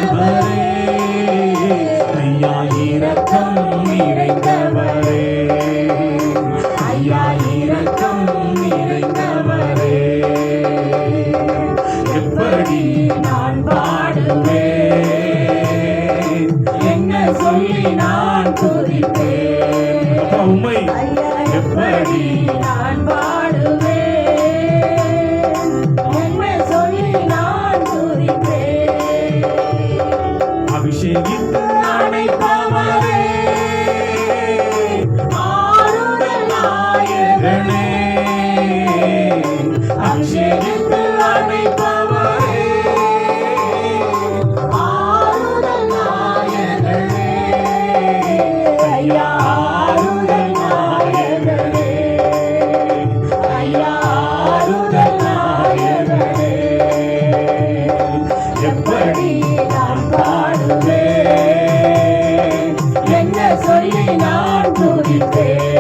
நிறைந்தவரே, ஐயா இரக்கம் நிறைந்தவரே, ஐயா இரக்கம் நிறைந்தவரே. எப்படி நான் பாடுவேன், என்ன சொல்லி நான் துதிப்பேன். உம்மை எப்படி நான் பாடுவேன், உம்மை சொல்லி நான் துதிப்பேன். அபிஷேகித்து அணைப்பவரே, ஆறுதல் நாயகனே, அபிஷேகித்து அணைப்பவரே, ஆறுதல் நாயகனே, ஐயா ஆறுதல் நாயகனே, ஐயா ஆறுதல் நாயகனே. எப்படி நான் பாடுவேன், என்ன சொல்லி நான் துதிப்பேன்.